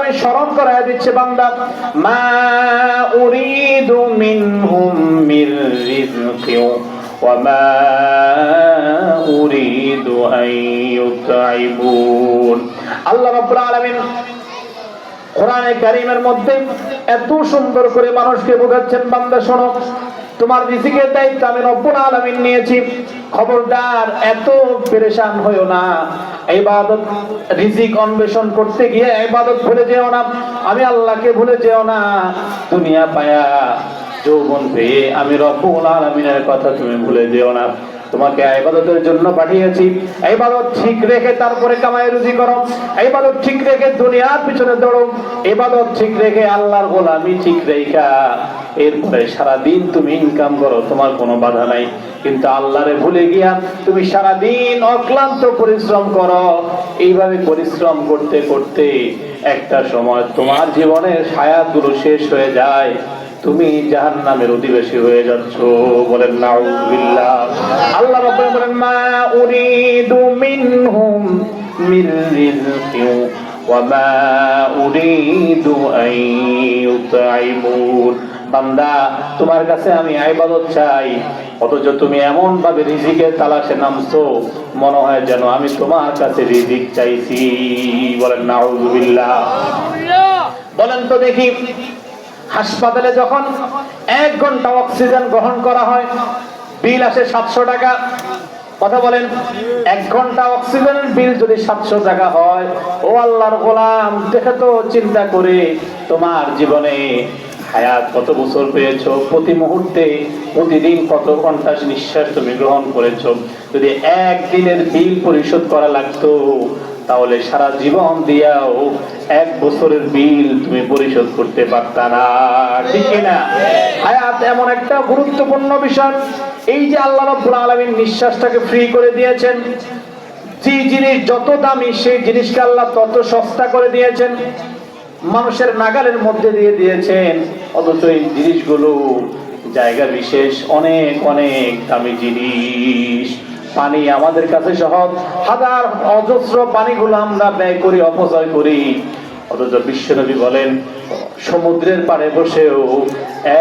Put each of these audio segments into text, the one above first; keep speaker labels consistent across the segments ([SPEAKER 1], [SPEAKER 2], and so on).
[SPEAKER 1] সময় স্মরণ করায় দিচ্ছে বান্দা, মা উরিদু মিনহুম মির রিজকিন ওয়া মা উরিদু আন ইউতঈমুন। আল্লাহ রাব্বুল আলামিন কোরআনে কারীমের মধ্যে এত সুন্দর করে মানুষকে বোঝাচ্ছেন, বান্দা শোনো, তোমার রিজিকের দায়িত্ব আমি রব্বুল আলামিন নিয়েছি। খবরদার এত পেরেশান হইও না, ইবাদত রিজিক অন্বেষণ করতে গিয়ে ইবাদত ভুলে যেও না, আমি আল্লাহকে ভুলে যেও না। দুনিয়া পায়া, যৌবন পেয়ে আমি রব্বুল আলামিনের কথা তুমি ভুলে যেও না। তোমাকে ইবাদতের জন্য পাঠিয়েছি, ইবাদত ঠিক রেখে তারপরে কামাই রুজি করো, ইবাদত ঠিক রেখে দুনিয়ার পিছনে দৌড়ো, ইবাদত ঠিক রেখে আল্লাহর গোলামি ঠিক রেখা এরপরে সারা দিন তুমি ইনকাম করো, তোমার কোনো বাধা নাই। কিন্তু আল্লাহরে ভুলে গিয়া তুমি সারা দিন অক্লান্ত পরিশ্রম করো। এইভাবে পরিশ্রম করতে করতে একটা সময় তোমার জীবনের হায়াতগুলো শেষ হয়ে যায়, তুমি জাহান্নামের অধিবাসী হয়ে যাচ্ছ। বলেন নাউযুবিল্লাহ। আল্লাহ রাব্বুল বলেন, মা উরিদু মিনহুম মির রিজকিন ওয়া মা উরিদু আন ইউতঈমুন। বান্দা, তোমার কাছে আমি ইবাদত চাই, অথচ তুমি এমন ভাবে রিজিকের তালাশে নামছো, মনে হয় যেন আমি তোমার কাছে রিজিক চাইছি। বলেন নাউযুবিল্লাহ। বলেন তো দেখি, হাসপাতালে যখন 1 ঘন্টা অক্সিজেন গ্রহণ করা হয়, বিল আসে 700 টাকা। কথা বলেন, 1 ঘন্টা অক্সিজেনের বিল যদি 700 টাকা হয়, ও আল্লাহর গোলাম, দেখে তো চিন্তা করে তোমার জীবনে হায়াত কত বছর পেয়েছো, প্রতি মুহূর্তে প্রতিদিন কত ঘন্টা নিঃশ্বাস তুমি গ্রহণ করেছো। যদি একদিনের বিল পরিশোধ করা লাগতো, তাহলে সারা জীবন দিয়াও 1 বছরের বিল তুমি পরিশোধ করতে পারতা না, ঠিক কিনা? হায়াত এমন একটা গুরুত্বপূর্ণ বিষয়। এই যে আল্লাহ রাব্বুল আলামিন নিঃশ্বাসটাকে ফ্রি করে দিয়েছেন, যে জিনিস যত দামি সেই জিনিসকে আল্লাহ তত সস্তা করে দিয়েছেন, মানুষের নাগালের মধ্যে দিয়ে দিয়েছেন। অথচ এই জিনিসগুলো জায়গা বিশেষ অনেক অনেক দামি জিনিস। পানি আমাদের কাছে সহজ, হাজার অজস্র পানিগুলো আমরা ব্যয় করি, অপচয় করি। অথচ বিশ্বনবী বলেন, সমুদ্রের পাড়ে বসেও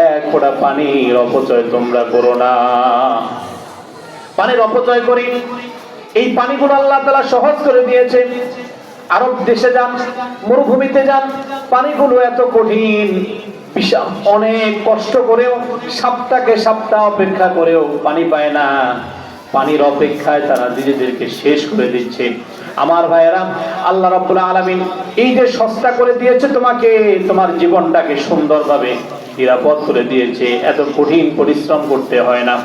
[SPEAKER 1] 1 ফোঁটা পানির অপচয় তোমরা করো না। পানির অপচয় করি, এই পানিগুলো আল্লাহ তাআলা সহজ করে দিয়েছে। আরব দেশে যান, মরুভূমিতে যান, পানিগুলো এত কঠিন, বিশাল, অনেক কষ্ট করেও সপ্তাহকে সপ্তাহ অপেক্ষা করেও পানি পায় না। পানির অপেক্ষায় তারা নিজেদেরকে শেষ করে দিচ্ছে। আমার ভাইয়েরা, আল্লাহ রাব্বুল আলামিন এই যে সস্তা করে দিয়েছে তোমাকে, তোমার জীবনটাকে সুন্দরভাবে নিরাপদ করে দিয়েছে, এত কঠিন পরিশ্রম করতে হয় না,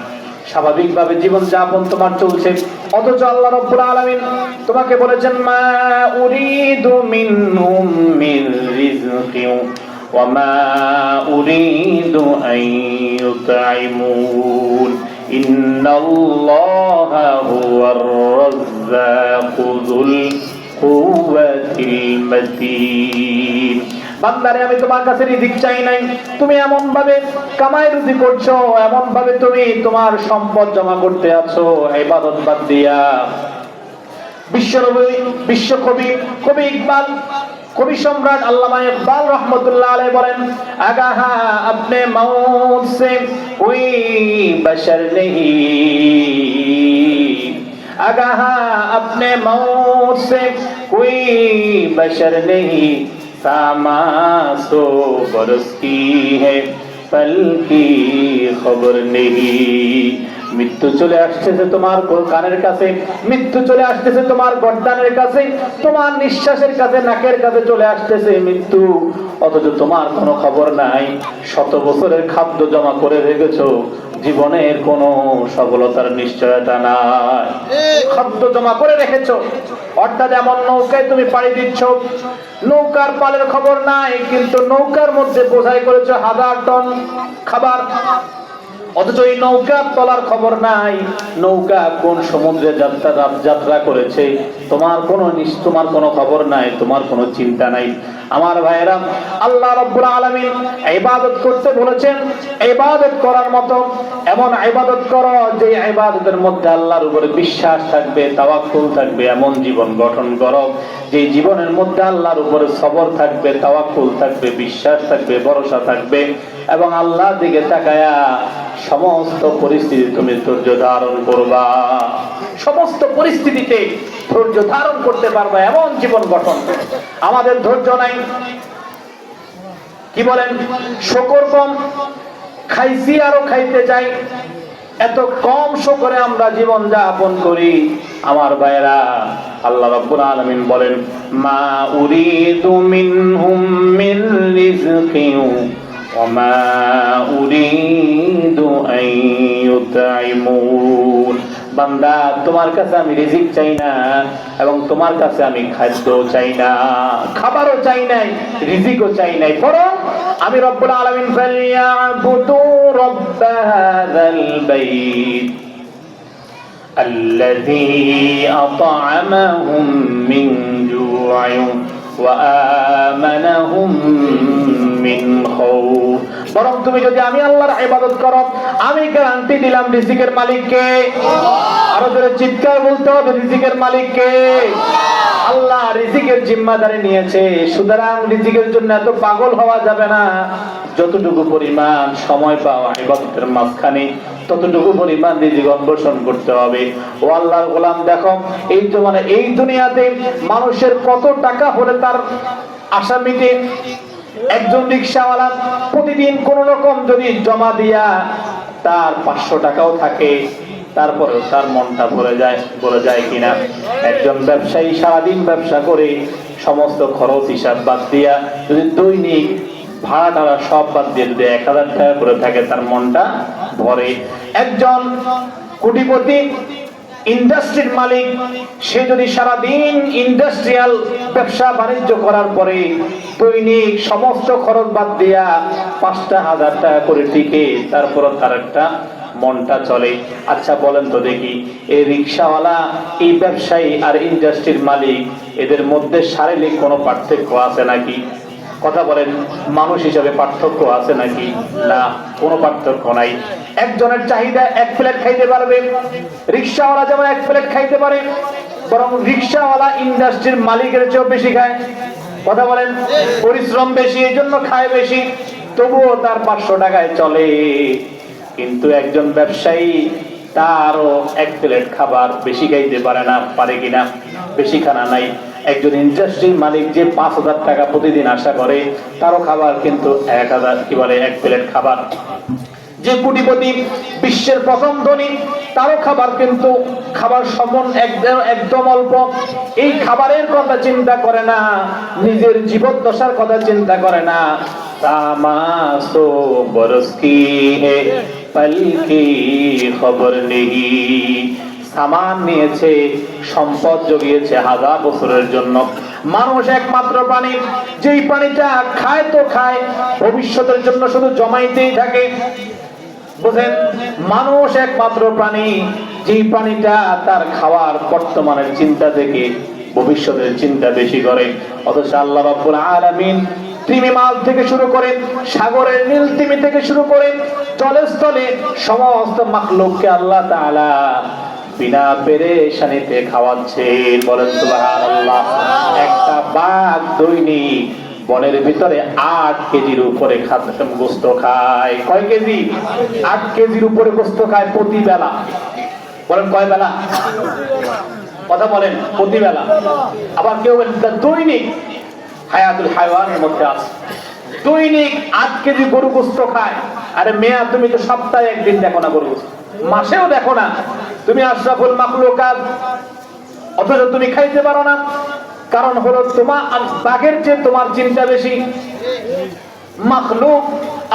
[SPEAKER 1] স্বাভাবিকভাবে জীবন যাপন তোমার চলছে। অথচ আল্লাহ রাব্বুল আলামিন তোমাকে বলেছেন, মা উরিদু মিনহুম মির রিজকিন ওয়া মা উরিদু আন ইউতঈমুন ইন্নাল্লাহা হুয়ার রাজ্জাকু যুল কুওয়াতিল মাতিন। বান্দারে, আমি তোমার কাছে রিজিক চাই নাই, তুমি এমন ভাবে কামাই রুজি করছো, এমন ভাবে তুমি তোমার সম্পদ জমা করতে আছো ইবাদত বাদ দিয়া। বিশ্বনবী, বিশ্বকবি, কবি ইকবাল, কবি সম্রাট আল্লামা ইকবাল রহমতুল্লাহ আলাইহি বলেন, আগাহা আপনে মৌত সে কোই বশর নেহি, আগাহা আপনে মৌত সে কোই বশর নেহি, सामा सो बरस की है पल की खबर नहीं। মৃত্যু চলে আসতেছে তোমার কানের কাছে, মৃত্যু চলে আসতেছে তোমার গর্দানের কাছে, তোমার নিঃশ্বাসের কাছে, নাকের কাছে চলে আসতেছে মৃত্যু, অথচ তোমার কোনো খবর নাই। 100 বছরের খাদ্য জমা করে রেখেছো, জীবনের কোনো সফলতার নিশ্চয়তা নাই। খাদ্য জমা করে রেখেছো, অর্থাৎ এমন নৌকায় তুমি পাড়ি দিচ্ছ, নৌকার পালের খবর নাই, কিন্তু নৌকার মধ্যে বোঝাই করেছো 1000 টন খাবার। অথচ এই নৌকা তলার খবর নাই, নৌকা কোন সমুদ্রে যাত্রা করেছে তোমার কোনো খবর নাই, তোমার কোনো চিন্তা নাই। আমার ভাইয়েরা, আল্লাহ রাব্বুল আলামিন ইবাদত করতে বলেছেন। ইবাদত করার মতো এমন ইবাদত করো যে ইবাদতের মধ্যে আল্লাহর উপরে বিশ্বাস থাকবে, তাওয়াক্কুল থাকবে, এমন জীবন গঠন করো যে জীবনের মধ্যে আল্লাহর উপরে সবর থাকবে, তাওয়াক্কুল থাকবে, বিশ্বাস থাকবে, ভরসা থাকবে, এবং আল্লাহর দিকে তাকায়া সমস্ত পরিস্থিতি তুমি ধৈর্য ধারণ করবা, সমস্ত পরিস্থিতিতে ধৈর্য ধারণ করতে পারবা, এমন জীবন গঠন। আমাদের ধৈর্য নাই, কি বলেন, শুকর কম, খাইছি আরো খাইতে চাই, এত কম শুকরে আমরা জীবন যাপন করি। আমার ভাইরা, আল্লাহ রাব্বুল আলামিন বলেন, মা উরিদু মিনহুম মিন রিজকিন ওয়া মা উরিদু আন ইউতঈমুন। বান্দা, তোমার কাছে আমি রিজিক চাই না, এবং তোমার কাছে আমি খাদ্য চাই না, খাবারও চাই নাই, রিজিকও চাই নাই, বরং আমি রব্বুল আলামিন ফালিয়াবুদু রাব্ব হাযাল বাইত আল্লাযী আত'আমাহুম মিন জু'ইন ওয়া আমানাহুম মিন খাউফ। বরং তুমি যদি আমি আল্লাহর ইবাদত করো, আমি গ্যারান্টি দিলাম রিজিকের মালিককে। আরো জোরে চিৎকার বলতে হবে, রিজিকের মালিককে। আল্লাহ রিজিকের জিম্মাদারি নিয়েছে, সুতরাং রিজিকের জন্য এত পাগল হওয়া যাবে না। যতটুকু পরিমাণ সময় পাওয়া ইবাদতের মাঝখানে, ততটুকু পরিমাণ রিজিক অন্বেষণ করতে হবে। ও আল্লাহর গোলাম, দেখো এই দুনিয়াতে মানুষের কত টাকা হলে তার আশা মিটে। একজন রিকশাওয়ালা প্রতিদিন কোন রকম যদি জমা দিয়া তার 500 টাকাও থাকে, তারপরে তার মনটা ভরে যায় কিনা। একজন ব্যবসায়ী সারাদিন ব্যবসা করে সমস্ত খরচ হিসাব বাদ দিয়া যদি দৈনিক ভাড়া টাড়া সব বাদ দিয়ে যদি 1000 টাকা করে থাকে, তার মনটা ভরে। একজন কোটিপতি ইন্ডাস্ট্রির মালিক, সে যদি সারাদিন ইন্ডাস্ট্রিয়াল ব্যবসা বাণিজ্য করার পরে দৈনিক সমস্ত খরচ বাদ দিয়া 5,000 টাকা করে টিকে, তারপর তার একটা মনটা চলে। আচ্ছা বলেন তো দেখি, এই রিকশাওয়ালা, এই ব্যবসায়ী আর ইন্ডাস্ট্রির মালিক, এদের মধ্যে শারীরিক কোনো পার্থক্য আছে নাকি? কথা বলেন, মানুষ হিসেবে পার্থক্য আছে নাকি? না, কোনো পার্থক্য নাই। একজনের চাহিদা 1 প্লেট খাইতে পারবে, রিকশাওয়ালা যেমন 1 প্লেট খাইতে পারে, বরং রিকশাওয়ালা ইন্ডাস্ট্রির মালিকের চেয়েও বেশি খায়। কথা বলেন, পরিশ্রম বেশি, এই জন্য খায় বেশি, তবুও তার 500 টাকায় চলে। কিন্তু একজন ব্যবসায়ী, তারও 1 প্লেট খাবার বেশি খাইতে পারে না, পারে কিনা? বেশি খানা নাই। একজন ইন্ডাস্ট্রির মালিক যে 5,000 টাকা প্রতিদিন আশা করে, তারও খাবার কিন্তু 1 প্লেট খাবার। যে কোটিপতি, বিশ্বের প্রথম ধনী, তারও খাবার কিন্তু একদম অল্প। এই খাবারের কথা চিন্তা করে না, নিজের জীবদ্দশার কথা চিন্তা করে না। তামাসো বরসকি হে পলকি খবর নেহি। সামান নিয়েছে, সম্পদ জগিয়েছে 1000 বছরের জন্য। মানুষ একমাত্র প্রাণী, যেই প্রাণীটা খায় তো খায়, ভবিষ্যতের জন্য শুধু জমাইতেই থাকে। বুঝেন, মানুষ একমাত্র প্রাণী, যেই প্রাণীটা তার খাওয়ার বর্তমানের চিন্তা থেকে ভবিষ্যতের চিন্তা বেশি করে। অথচ আল্লাহ রাব্বুল আলামিন তিমি মাছ থেকে শুরু করে, সাগরের নীল তিমি থেকে শুরু করে, জলের স্থলে সমস্ত মাখলুককে আল্লাহ তাআলা বিনা পেরেশানিতে খাওয়াচ্ছেন। বলেন সুবহানাল্লাহ। একটা বাঘ দৈনিক বনের ভিতরে 8 কেজির উপরে গোস্ত খায়। কয় কেজি? 8 কেজির উপরে গোস্ত খায় প্রতি বেলা। বলেন কয় বেলা? কথা বলেন, প্রতি বেলা। আবার কেউ বলেন দৈনিক, হায়াতুল হায়াওয়ানের মধ্যে আছে, দৈনিক 8 কেজি গরু গোস্ত খায়। আরে মেয়া, তুমি তো সপ্তাহে একদিন দেখো না গরু গোস্ত, মাসেও দেখো না, তুমি আশরাফুল মাখলুকাত, অথচ তুমি খাইতে পারো না। কারণ হলো তোমার বাঘের চেয়ে তোমার চিন্তা বেশি। মাখলুক,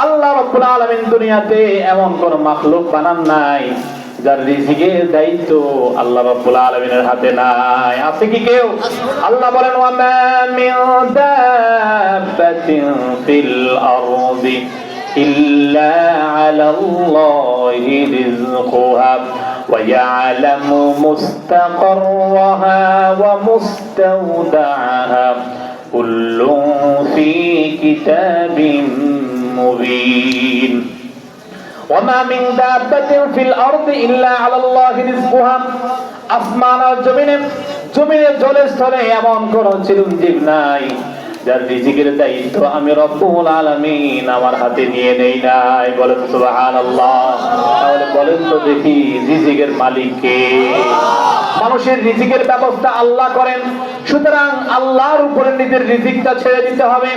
[SPEAKER 1] আল্লাহ রাব্বুল আলামিন দুনিয়াতে এমন কোন মাখলুক বানান নাই যার রিজিকের দায়িত্ব আল্লাহ রাব্বুল আলামিনের হাতে নাই। আছে কি কেউ? আল্লাহ বলেন, ওয়া মা মিন দাব্বাতিন ফিল আরদি إلا على الله رزقها ويعلم مستقرها ومستودعها كل في كتاب مبين وما من دابة في الأرض إلا على الله رزقها আসমান আর জমিনের জলের স্থলে এমন কোন চিরঞ্জীব নাই যার রিজিকের দায়িত্ব আমি রব্বুল আলামিন আমার হাতে নিয়ে নেই নাই। বলেন সুবহানাল্লাহ। তাহলে বলেন তো দেখি রিজিকের মালিক কে? মানুষের রিজিকের ব্যবস্থা আল্লাহ করেন, সুতরাং আল্লাহর উপরে নিজের রিজিকটা ছেড়ে দিতে হবে।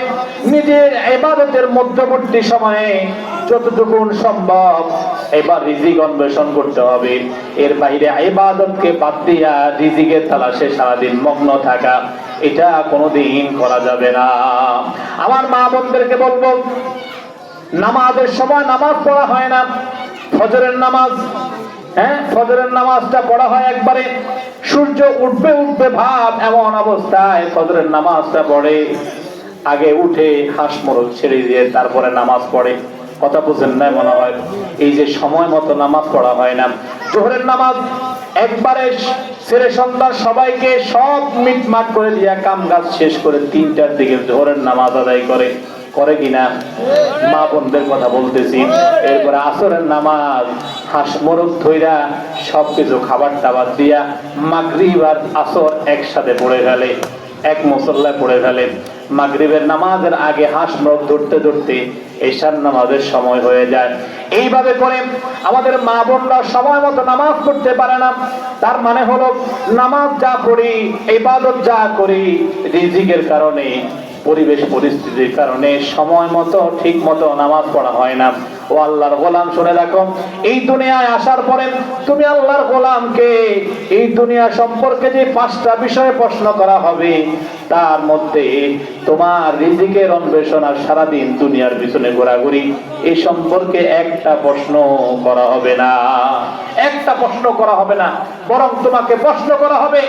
[SPEAKER 1] নিজের ইবাদতের মধ্যবর্তী সময়ে যতটুকু সম্ভব এবার রিজিক অন্বেষণ করতে হবে। এর বাইরে ইবাদতকে বাদ দিয়া রিজিকের তালাশে সারাদিন মগ্ন থাকা, এটা কোনোদিন করা যাবে না। আমার মা বোনদেরকে বলবো, নামাজের সময় নামাজ পড়া হয় না। ফজরের নামাজ, ফজরের নামাজটা পড়া হয় একবারে সূর্য উঠবে ভাব এমন অবস্থায় ফজরের নামাজটা পড়ে। আগে উঠে হাঁস মোরগ ছেড়ে দিয়ে তারপরে নামাজ পড়ে। কথা বুঝেন না মনে হয়? এই যে সময় মতো নামাজ পড়া হয় না। জোহরের নামাজ একবারে ছেড়ে সন্ধ্যা সবাইকে সব মিটমাট করে দিয়া কাম কাজ শেষ করে 3টার দিকে জোহরের নামাজ আদায় করে কিনা? মা বোনদের কথা বলতেছি। এরপরে আসরের নামাজ হাঁস মোরগ ধইরা সবকিছু খাবার টাবার দিয়া মাগরিব আর আসর একসাথে পড়ে ফেলে, এক মুসল্লায় পড়ে ফেলে। মাগরিবের নামাজের আগে হাঁস মোরগ ধরতে এশার নামাজের সময় হয়ে যায়। এইভাবে করে আমাদের মা বোনরা সময় মতো নামাজ পড়তে পারে না। তার মানে হলো নামাজ যা পড়ি, ইবাদত যা করি, রিজিকের কারণে, পরিবেশ পরিস্থিতির কারণে সময় মতো ঠিক মতো নামাজ পড়া হয় না। ও আল্লাহর গোলাম, শুনে রাখো, এই দুনিয়ায় আসার পরে তুমি আল্লাহর গোলামকে এই দুনিয়া সম্পর্কে যে 5টা বিষয়ে প্রশ্ন করা হবে, তার মধ্যে তোমার রিজিকের অন্বেষণ আর সারাদিন দুনিয়ার পিছনে ঘোরাঘুরি, এই সম্পর্কে একটা প্রশ্ন করা হবে না। একটা প্রশ্ন করা হবে না, বরং তোমাকে প্রশ্ন করা হবে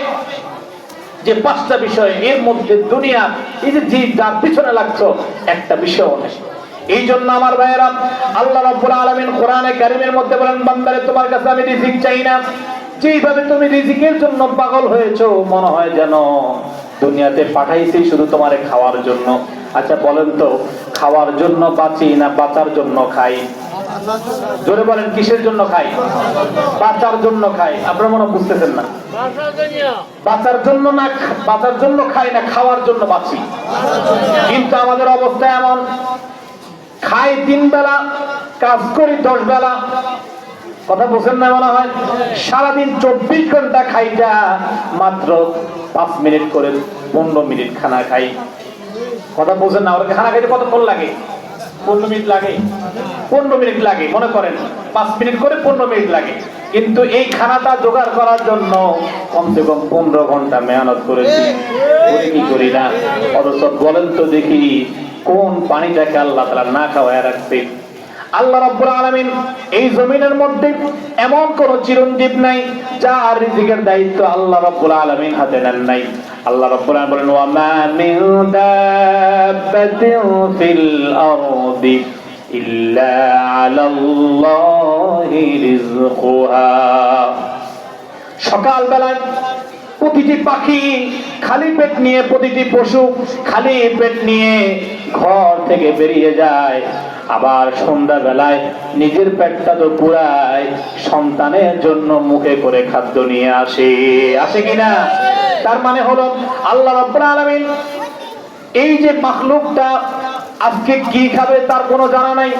[SPEAKER 1] যে 5টা বিষয়, এর মধ্যে দুনিয়া এই যে যার পিছনে লাগছো একটা বিষয় নেই। এই জন্য আমার ভাইয়েরা, আল্লাহ রাব্বুল আলামিন কোরআনে কারীমের মধ্যে বলেন, বান্দারে তোমার কাছে আমি রিজিক চাই না। যেইভাবে তুমি রিজিকের জন্য পাগল হয়েছো, মনে হয় যেন দুনিয়াতে পাঠাইছি শুধু তোমারে খাওয়ার জন্য। আচ্ছা বলেন তো, খাওয়ার জন্য বাঁচি না বাঁচার জন্য খাই? জোরে বলেন, কিসের জন্য খাই? বাঁচার জন্য খাই। আপনারা মনে বুঝতেছেন না? বাঁচার জন্য না, বাঁচার জন্য খাই না, খাওয়ার জন্য বাঁচি। কিন্তু আমাদের অবস্থা এমন, খাই 3 বেলা, কাজ করি 10 বেলা। কথা বুঝেন না মনে হয়? সারাদিন 24 ঘন্টা খাইটা মাত্র 5 মিনিট করে 15 মিনিট খানা খাই। কথা বুঝেন না? ওরা খানা খাইতে কতক্ষণ লাগে? 15 মিনিট লাগে। 15 মিনিট লাগে, মনে করেন 5 মিনিট করে 15 মিনিট লাগে। কিন্তু এই খানাটা জোগাড় করার জন্য কমসে কম 15 ঘন্টা মেহনত করেছি। করি কি করি না? অথচ বলেন তো দেখি, কোন পানিটাকে আল্লাহ তাআলা না খাওয়ায় রাখছে? আল্লাহ রাব্বুল আলামিন এই জমিনের মধ্যে এমন কোন চিরঞ্জীব নাই যার রিজিকের দায়িত্ব আল্লাহ রাব্বুল আলামিন হাতে নেন নাই। আল্লাহ রাব্বুল আলামিন বলেন, ওয়া মা মিন দাব্বাতিন ফিল আরদি ইল্লা আলাল্লাহি রিজকুহা। সকাল বেলায় প্রতিটি পাখি খালি পেট নিয়ে, প্রতিটি পশু খালি পেট নিয়ে ঘর থেকে বেরিয়ে যায়। আবার সন্ধ্যা বেলায় নিজের পেটটা তো পুরায় সন্তানের জন্য মুখে করে খাদ্য নিয়ে আসে কিনা? তার মানে হলো আল্লাহ রাব্বুল আলামিন এই যে মাখলুকটা আজকে কি খাবে তার কোনো জানা নাই,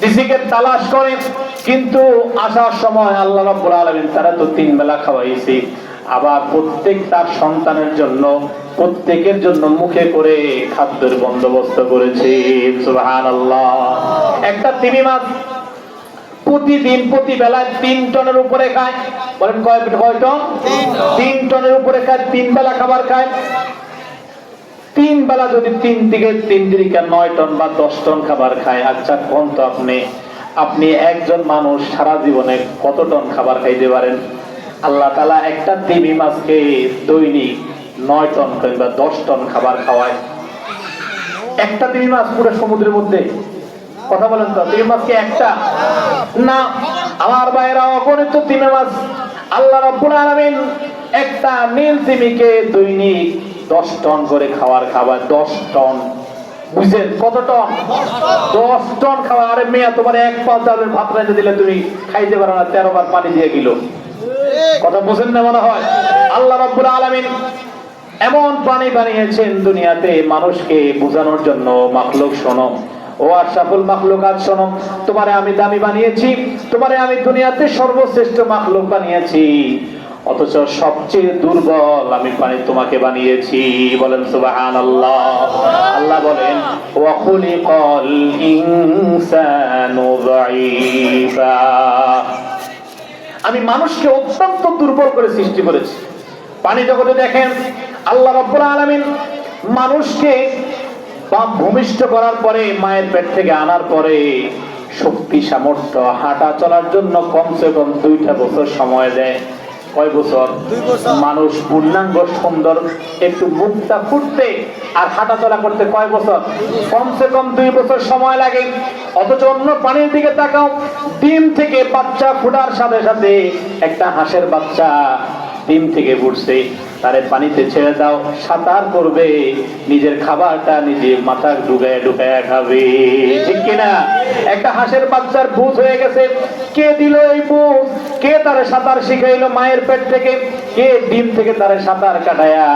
[SPEAKER 1] রিজিকের তালাশ করে। কিন্তু আসার সময় আল্লাহ রাব্বুল আলামিন তারা তো 3 বেলা খাওয়াইছে। আবার প্রত্যেক তার সন্তানের জন্য, প্রত্যেকের জন্য মুখে করে খাদ্যের বন্দোবস্ত করেছে। সুবহানাল্লাহ। একটা তিমি মাছ প্রতিদিন প্রতি বেলায় 3 টনের উপরে খায়। বলেন কয় টন? 3 টনের উপরে খায়, 3 বেলা খাবার খায়। 3 বেলা যদি 3 থেকে 3 দিকে 9 টন বা 10 টন খাবার খায়। আচ্ছা কোন তো আপনি একজন মানুষ সারা জীবনে কত টন খাবার খাইতে পারেন? আল্লাহ তাআলা একটা তিমি মাছকে দৈনিক 9 টন কিংবা 10 টন খাবার খাওয়ায়। একটা তিমি মাছ পুরো সমুদ্রের মধ্যে কথা বলেন তো, তিমি মাছ কি একটা? না, আমার ভাইরা অগণিত তিমি মাছ। আল্লাহ রাব্বুল আলামিন একটা নীল তিমিকে দৈনিক 10 টন করে খাবার 10 টন। বুঝছেন কত টন? 10 টন খাবার। আরে মেয়া, তোমার এক পাও চালের ভাত রাইতে দিলে তুমি খাইতে পারো না 13 বার পানি দিয়ে গেল। কথা বুঝেন না মনে হয়? আল্লাহ রাব্বুল আলামিন এমন প্রাণী বানিয়েছেন দুনিয়াতে মানুষকে বোঝানোর জন্য। মাখলুক শোনো, ও আশরাফুল মাখলুকাত শোনো, তোমারে আমি দামি বানিয়েছি, তোমারে আমি দুনিয়াতে সর্বশ্রেষ্ঠ মাখলুক বানিয়েছি, অথচ সবচেয়ে দুর্বল আমি পানি তোমাকে বানিয়েছি। বলেন সুবহানাল্লাহ। আল্লাহ বলেন ওয়া খুলিকাল ইনসানু যায়ীফা, আমি মানুষকে অত্যন্ত দুর্বল করে সৃষ্টি করেছি। পানি জগতে দেখেন আল্লাহ রাব্বুল আলামিন মানুষকে ভূমিষ্ঠ করার পরে, মায়ের পেট থেকে আনার পরে শক্তি সামর্থ্য হাঁটা চলার জন্য কমসে কম 2টা বছর সময় দেয়। কয় বছর?
[SPEAKER 2] 2 বছর।
[SPEAKER 1] মানুষ পূর্ণাঙ্গ সুন্দর একটু মুখটা ফুটতে আর হাঁটা চলা করতে কয় বছর? কমসে কম 2 বছর সময় লাগে। অথচ অন্য প্রাণীর দিকে তাকাও, ডিম থেকে বাচ্চা ফোটার সাথে সাথে একটা হাঁসের বাচ্চা ডিম থেকে ফুটছে, তারে পানিতে ছেড়ে দাও, সাঁতার করবে, নিজের খাবারটা নিজে মাথা ঢুকায় খাবে, ঠিক কিনা? একটা হাঁসের বাচ্চার বুঝ হয়ে গেছে, কে দিল এই বুঝ? কে তারে সাঁতার শিখাইলো মায়ের পেট থেকে? কে ডিম থেকে তারে সাঁতার কাটায়া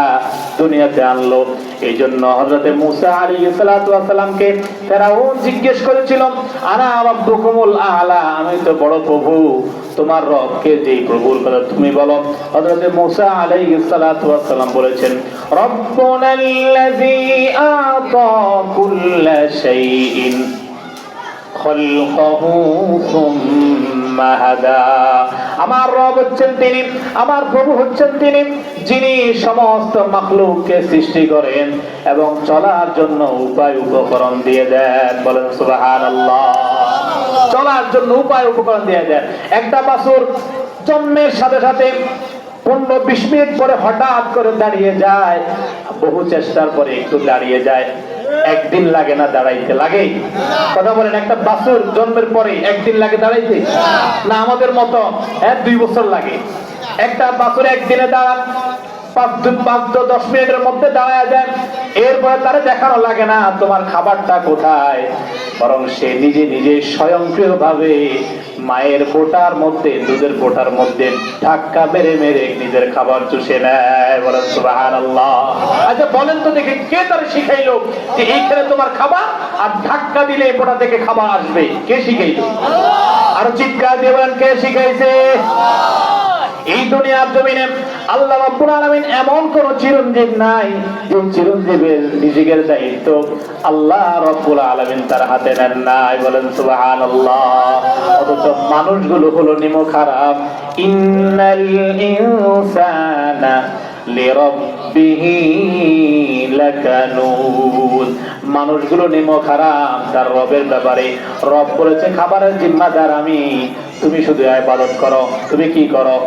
[SPEAKER 1] দুনিয়াতে আনলো? এই জন্য হযরতে মুসা আলাইহিস সালাতু ওয়াস সালামকে ফেরাউন জিজ্ঞেস করেছিল, আনা রাব্বুকুমুল আ'লা, আমি তো বড় প্রভু, তোমার রবকে, যেই প্রভুর কথা তুমি বলো। হযরতে মুসা আলাইহিস সালাতু ওয়াস সালাম বলেছেন, রব্বুনাল্লাযী আ'তা কুল্লা শাইইন খালকাহু সুম্মা হাদা, আমার রব হচ্ছেন তিনি, আমার প্রভু হচ্ছেন তিনি, যিনি সমস্ত মাখলুককে সৃষ্টি করেন এবং চলার জন্য উপায় উপকরণ দিয়ে দেন। বলেন সুবহানাল্লাহ। চলার জন্য উপায় উপকরণ দিয়ে দেন। একটা বাছুর জন্মের সাথে সাথে 15-20 মিনিট পরে হঠাৎ করে দাঁড়িয়ে যায়, বহু চেষ্টার পরে একটু দাঁড়িয়ে যায়। একদিন লাগে না দাঁড়াইতে? লাগে? কথা বলেন, একটা বাছুর জন্মের পরে একদিন লাগে দাঁড়াইতে? না, আমাদের মতো 2 বছর লাগে। একটা বাছুর একদিনে দাঁড়ান 5-10 মিনিটের মধ্যে দাঁড়ায় যায়। এরপরে তারে দেখানো লাগে না তোমার খাবারটা কোথায়, বরং সে নিজে নিজে স্বয়ংক্রিয়ভাবে মায়ের ফোঁটার মধ্যে, দুধের ফোঁটার মধ্যে ধাক্কা মেরে মেরে নিজের খাবার চুষে নেয়। বলেন সুবহানাল্লাহ। আচ্ছা বলেন তো দেখি, কে তার শিখাইলো যে এইখানে তোমার খাবার, আর ধাক্কা দিলে ফোঁটা থেকে খাবার আসবে? কে শিখাইলো? আরো চিৎকার দিয়ে বলেন, কে শিখাইছে? এই দুনিয়ার জমিনে আল্লাহ রাব্বুল আলামিন এমন কোন চিরঞ্জীব নাই যে চিরঞ্জীবের রিজিকের দায়িত্ব আল্লাহ রাব্বুল আলামিন তার হাতে নেন নাই। বলেন সুবহানাল্লাহ। অথচ মানুষগুলো হলো নিমো খারাপ। ইন্নাল ইনসানা লিরাব্বিহি লাকানুদ, মানুষগুলো নিমো খারাপ তার রবের ব্যাপারে। রব বলেছে খাবারের জিম্মাদার আমি, তুমি শুধু ইবাদত করো। তুমি কি করো?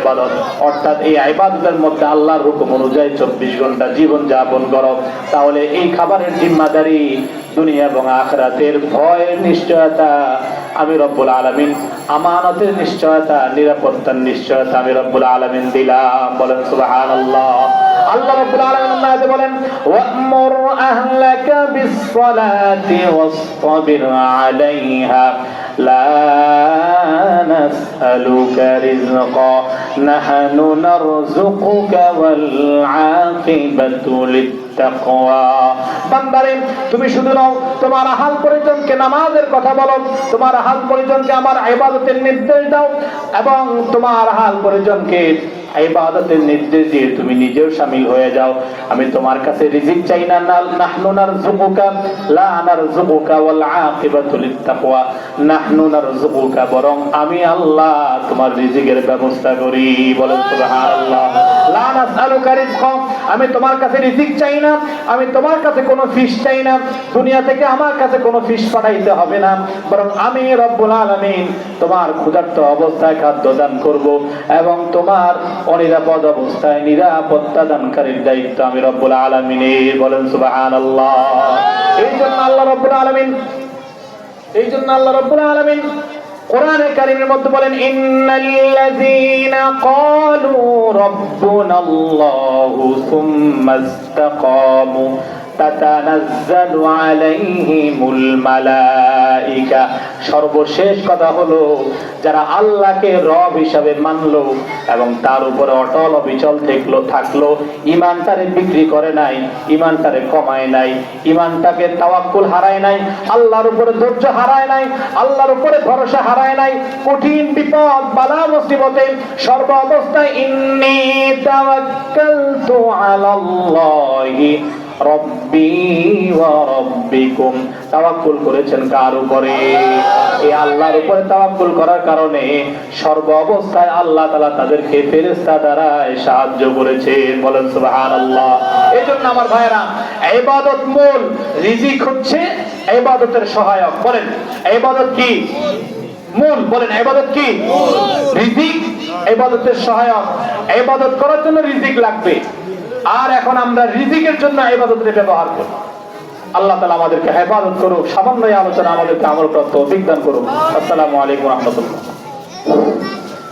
[SPEAKER 1] ইবাদত। অর্থাৎ এই ইবাদতের মধ্যে আল্লাহর হুকুম অনুযায়ী 24 ঘন্টা জীবন যাপন করো। তাহলে এই খাবারের জিম্মাদারি দুনিয়া এবং আখিরাতের ভয়ের নিশ্চয়তা আমি রব্বুল আলামিন, আমানতের নিশ্চয়তা, নিরাপত্তার নিশ্চয়তা আমি রব্বুল আলামিন দিলাম। বলেন সুবহানাল্লাহ। আল্লাহ রাব্বুল আলামিন আয়াতে বলেন, ওয়া'মুর আহলাকা বিস-সালাতি ওয়াসতাবির আলাইহা লা নাসআলুকা রিজকা নাহনু নারযুকুকা ওয়াল আকিবাতু লিত-তাকওয়া। বান্দারে, তুমি শুধু নাও, তোমার আহাল পরিজনকে নামাজের কথা বলো, তোমার আহাল পরিজনকে আমার ইবাদতের নির্দেশ দাও, এবং তোমার আহাল পরিজনকে ইবাদতের নির্দেশ দিয়ে তুমি নিজেও শামিল হয়ে যাও। আমি তোমার কাছে রিজিক চাই না, নাহনু নারযুকুকা লা নারযুকুকা ওয়াল আকিবাতু লিত-তাকওয়া, নাহনু নারযুকুকা, বরং আমি আল্লাহ তোমার রিজিকের ব্যবস্থা করি। বলেন সুবহানাল্লাহ। লা নাসআলুকা রিজকা, আমি তোমার কাছে রিজিক চাই না, আমি তোমার কাছে কোনো ফিস চাই না, দুনিয়া থেকে আমার কাছে কোনো ফিস পাঠাইতে হবে না, বরং আমি রব্বুল আলামিন তোমার ক্ষুধার্ত অবস্থায় খাদ্য দান করব, এবং তোমার অনিরাপদ অবস্থায় নিরাপত্তা দানকারীর দায়িত্ব আমি রব্বুল আলামিনের। বলেন সুবহানাল্লাহ। এই জন্য আল্লাহ রব্বুল আলামিন এই জন্য আল্লাহ রাব্বুল আলামিন কোরআনে কারীমের মধ্যে বলেন, ইন্নাল্লাযীনা ক্বালু রাব্বুনাল্লাহু সুম্মা ইসতাকামু তাতানাজ্জালু আলাইহিমুল মালাইকা। সর্বশেষ কথা হলো, যারা আল্লাহকে রব হিসাবে মানলো এবং তার উপরে অটল অবিচল থাকলো, ইমানটারে বিক্রি করে নাই, ইমানটারে কমায় নাই, ইমানটাকে তাওয়াক্কুল হারায় নাই, আল্লাহর উপরে ধৈর্য হারায় নাই, আল্লাহর উপরে ভরসা হারায় নাই, কঠিন বিপদ বালা মুসিবতে সর্ব অবস্থায় ইন্নী তাওয়াক্কালতু আলাল্লাহি রব্বি ওয়া রব্বিকুম, তাওয়াক্কুল করেছেন কার উপরে? এই আল্লাহর উপরে তাওয়াক্কুল করার কারণে সর্ব অবস্থায় আল্লাহ তাআলা তাদেরকে ফেরেশতা দ্বারা সাহায্য করেছেন। বলেন সুবহানাল্লাহ। এজন্য আমার ভাইরা, ইবাদত মূল, রিজিক হচ্ছে ইবাদতের সহায়ক। বলেন ইবাদত কি? মূল। বলেন ইবাদত কি? রিজিক ইবাদতের সহায়ক। ইবাদত করার জন্য রিজিক লাগবে, আর এখন আমরা রিজিকের জন্য ইবাদতের ব্যবহার করি। আল্লাহ তাআলা আমাদেরকে হেফাজত করুক, সামান্য আলোচনা আমাদেরকে আমল করার তৌফিক দান করুক। আসসালামু আলাইকুম ওয়া রাহমাতুল্লাহ।